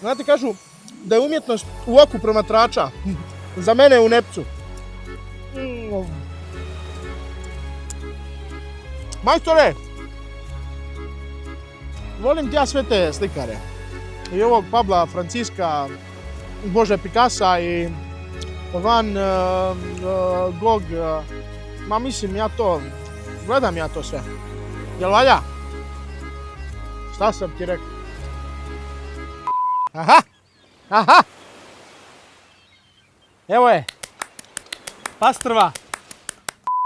Znate, kažu da je umjetnost u oku promatrača. Za mene u nepcu. Majstore, volim ti ja sve te slikare. I ovog Pabla Franciska, Bože Picassa i Van Gogh. Ma mislim, ja to, gledam ja to sve. Jel valja? Šta sam ti rekao? Aha! Aha! Evo je, pastrva.